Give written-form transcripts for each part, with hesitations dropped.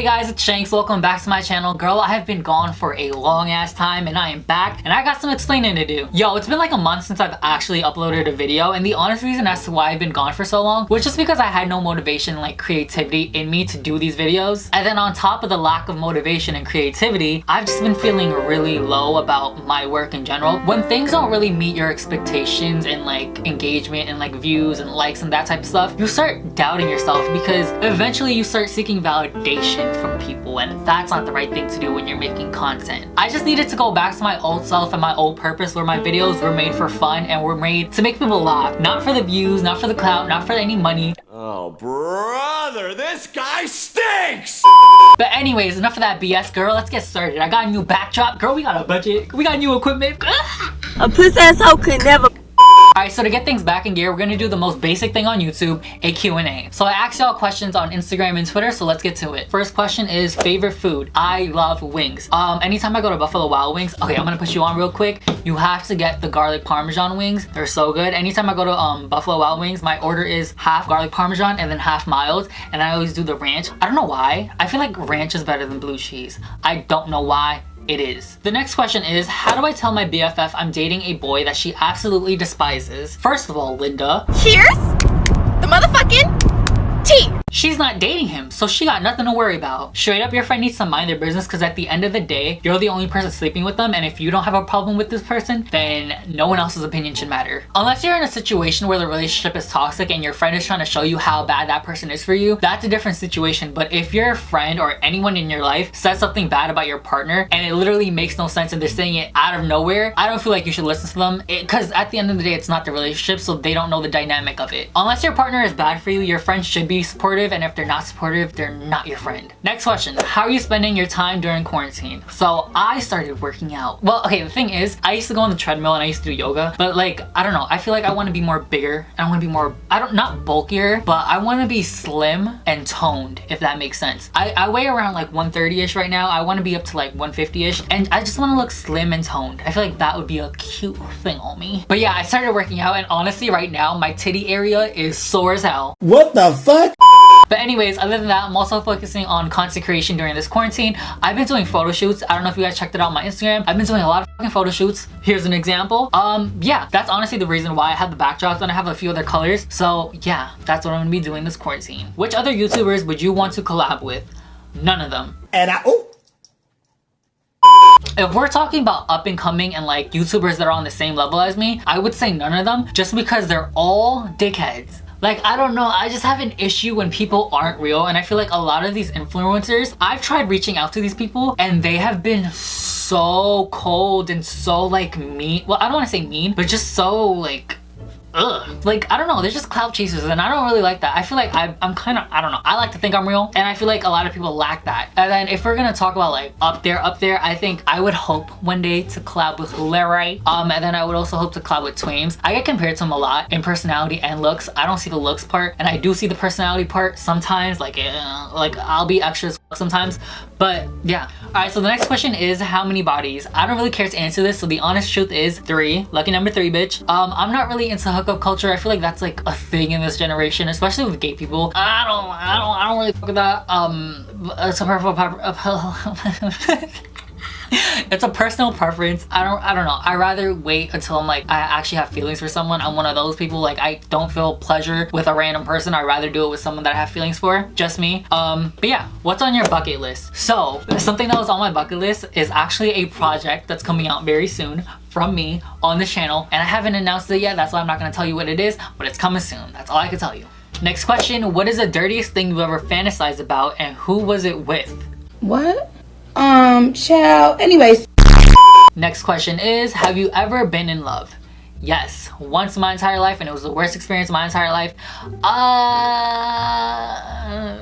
Hey guys, it's Shanks. Welcome back to my channel. Girl, I have been gone for a long ass time and I am back and I got some explaining to do. Yo, it's been like a month since I've actually uploaded a video, and the honest reason as to why I've been gone for so long was just because I had no motivation, like creativity in me to do these videos. And then on top of the lack of motivation and creativity, I've just been feeling really low about my work in general. When things don't really meet your expectations and like engagement and like views and likes and that type of stuff, you start doubting yourself because eventually you start seeking validation from people, and that's not the right thing to do when you're making content. I just needed to go back to my old self and my old purpose, where my videos were made for fun and were made to make people laugh, not for the views, not for the clout, not for any money. Oh brother, this guy stinks! But anyways, enough of that BS, girl. Let's get started. I got a new backdrop. Girl, we got a budget. We got new equipment. A pussy asshole could never. Alright, so to get things back in gear, we're gonna do the most basic thing on YouTube, a Q&A. So I asked y'all questions on Instagram and Twitter, so let's get to it. First question is favorite food. I love wings. Anytime I go to Buffalo Wild Wings, okay, I'm gonna put you on real quick. You have to get the garlic parmesan wings. They're so good. Anytime I go to Buffalo Wild Wings, my order is half garlic parmesan and then half mild, and I always do the ranch. I don't know why. I feel like ranch is better than blue cheese. I don't know why. It is. The next question is, how do I tell my BFF I'm dating a boy that she absolutely despises? First of all, Linda. Cheers! The motherfucking tea! She's not dating him, so she got nothing to worry about. Straight up, your friend needs to mind their business, because at the end of the day, you're the only person sleeping with them, and if you don't have a problem with this person, then no one else's opinion should matter. Unless you're in a situation where the relationship is toxic and your friend is trying to show you how bad that person is for you, that's a different situation. But if your friend or anyone in your life says something bad about your partner and it literally makes no sense and they're saying it out of nowhere, I don't feel like you should listen to them, because at the end of the day, it's not the relationship, so they don't know the dynamic of it. Unless your partner is bad for you, your friend should be supportive, and if they're not supportive, they're not your friend. Next question, how are you spending your time during quarantine? So I started working out. Well, okay, the thing is, I used to go on the treadmill and I used to do yoga, but like, I don't know, I feel like I want to be more bigger. I want to be more, not bulkier, but I want to be slim and toned, if that makes sense. I weigh around like 130-ish right now. I want to be up to like 150-ish, and I just want to look slim and toned. I feel like that would be a cute thing on me. But yeah, I started working out, and honestly right now, my titty area is sore as hell. What the fuck? But anyways, other than that, I'm also focusing on content creation during this quarantine. I've been doing photo shoots. I don't know if you guys checked it out on my Instagram. I've been doing a lot of fucking photo shoots. Here's an example. Yeah, that's honestly the reason why I have the backdrops, and I have a few other colors. So yeah, that's what I'm gonna be doing this quarantine. Which other YouTubers would you want to collab with? None of them. And If we're talking about up and coming and like YouTubers that are on the same level as me, I would say none of them, just because they're all dickheads. Like, I don't know, I just have an issue when people aren't real, and I feel like a lot of these influencers, I've tried reaching out to these people and they have been so cold and so like mean. Well, I don't want to say mean, but just so like, ugh. Like, I don't know, they're just clout chasers, and I don't really like that. I feel like I'm kind of, I don't know, I like to think I'm real, and I feel like a lot of people lack that. And then if we're gonna talk about like up there, I think I would hope one day to collab with Larry. And then I would also hope to collab with Twames. I get compared to him a lot in personality and looks. I don't see the looks part, and I do see the personality part sometimes. Like I'll be extra as fuck sometimes, but yeah. All right, so the next question is how many bodies? I don't really care to answer this, so the honest truth is 3. Lucky number 3, bitch. I'm not really into hookup culture. I feel like that's like a thing in this generation, especially with gay people. I don't really fuck with that. It's a it's a personal preference. I don't know. I rather wait until I'm like, I actually have feelings for someone. I'm one of those people, like I don't feel pleasure with a random person. I'd rather do it with someone that I have feelings for. Just me. But yeah, what's on your bucket list? So something that was on my bucket list is actually a project that's coming out very soon from me on this channel, and I haven't announced it yet. That's why I'm not gonna tell you what it is, but it's coming soon. That's all I can tell you. Next question, what is the dirtiest thing you've ever fantasized about, and who was it with? What? Child. Anyways. Next question is, have you ever been in love? Yes, once in my entire life, and it was the worst experience of my entire life.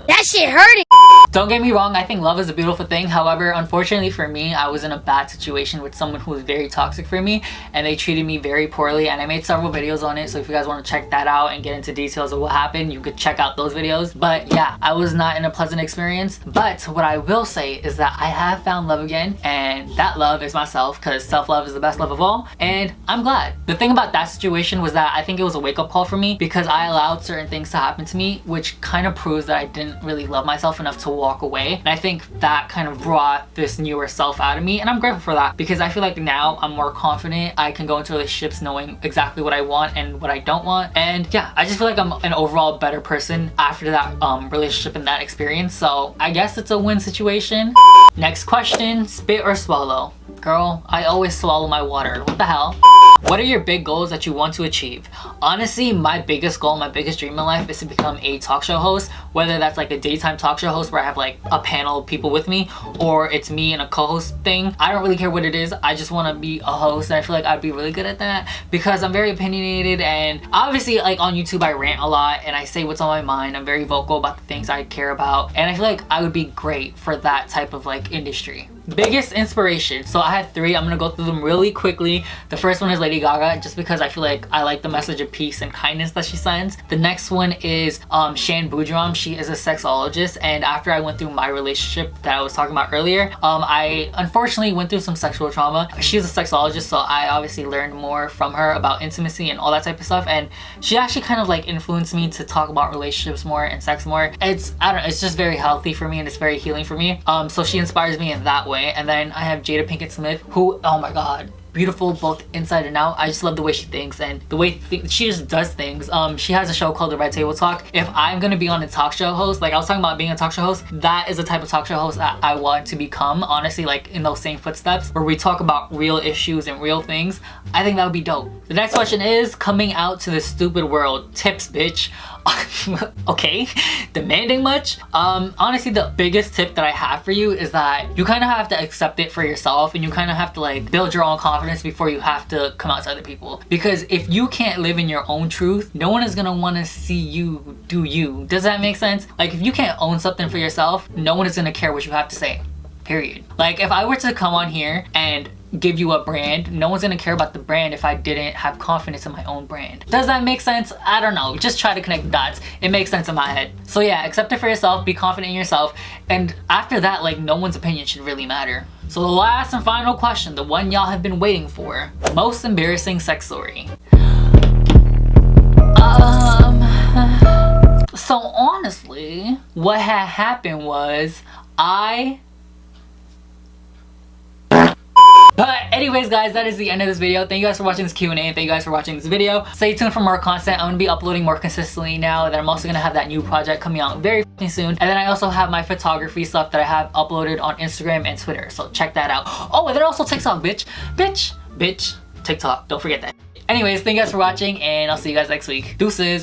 That shit hurting. Don't get me wrong, I think love is a beautiful thing. However, unfortunately for me, I was in a bad situation with someone who was very toxic for me, and they treated me very poorly, and I made several videos on it, so if you guys want to check that out and get into details of what happened, you could check out those videos. But yeah, I was not in a pleasant experience. But what I will say is that I have found love again, and that love is myself, because self-love is the best love of all, and I'm glad. The thing about that situation was that I think it was a wake-up call for me, because I allowed certain things to happen to me, which kind of proves that I didn't really love myself enough to walk away. And I think that kind of brought this newer self out of me, and I'm grateful for that because I feel like now I'm more confident. I can go into relationships knowing exactly what I want and what I don't want. And yeah, I just feel like I'm an overall better person after that relationship and that experience. So I guess it's a win situation. Next question, spit or swallow? Girl, I always swallow my water. What the hell? What are your big goals that you want to achieve? Honestly, my biggest goal, my biggest dream in life is to become a talk show host, whether that's like a daytime talk show host where I have like a panel of people with me, or it's me and a co-host thing. I don't really care what it is. I just want to be a host, and I feel like I'd be really good at that because I'm very opinionated, and obviously like on YouTube I rant a lot and I say what's on my mind. I'm very vocal about the things I care about, and I feel like I would be great for that type of like industry. Biggest inspiration. So I had 3. I'm gonna go through them really quickly. The first one is Lady Gaga, just because I feel like I like the message of peace and kindness that she sends. The next one is Shan Boudram. She is a sexologist, and after I went through my relationship that I was talking about earlier, I unfortunately went through some sexual trauma. She's a sexologist, so I obviously learned more from her about intimacy and all that type of stuff, and she actually kind of like influenced me to talk about relationships more and sex more. It's, I don't know, it's just very healthy for me and it's very healing for me. So she inspires me in that way. And then I have Jada Pinkett Smith, who, oh my god, beautiful both inside and out. I just love the way she thinks and the way she just does things. She has a show called The Red Table Talk. If I'm gonna be on a talk show host, like I was talking about being a talk show host, that is the type of talk show host that I want to become, honestly, like in those same footsteps where we talk about real issues and real things. I think that would be dope. The next question is coming out to the stupid world. Tips, bitch. Okay, demanding much? Honestly, the biggest tip that I have for you is that you kind of have to accept it for yourself, and you kind of have to like build your own confidence before you have to come out to other people. Because if you can't live in your own truth, no one is gonna want to see you do you. Does that make sense? Like if you can't own something for yourself, no one is gonna care what you have to say. Period. Like if I were to come on here and give you a brand, no one's gonna care about the brand if I didn't have confidence in my own brand. Does that make sense? I don't know. Just try to connect the dots. It makes sense in my head. So yeah, accept it for yourself, be confident in yourself, and after that, like no one's opinion should really matter. So the last and final question, the one y'all have been waiting for. Most embarrassing sex story. So honestly, what had happened was But anyways guys, that is the end of this video. Thank you guys for watching this Q&A, and thank you guys for watching this video. Stay tuned for more content. I'm gonna be uploading more consistently now that I'm also gonna have that new project coming out very soon. And then I also have my photography stuff that I have uploaded on Instagram and Twitter, so check that out. Oh, and then also TikTok, bitch, TikTok, don't forget that. Anyways, thank you guys for watching, and I'll see you guys next week. Deuces.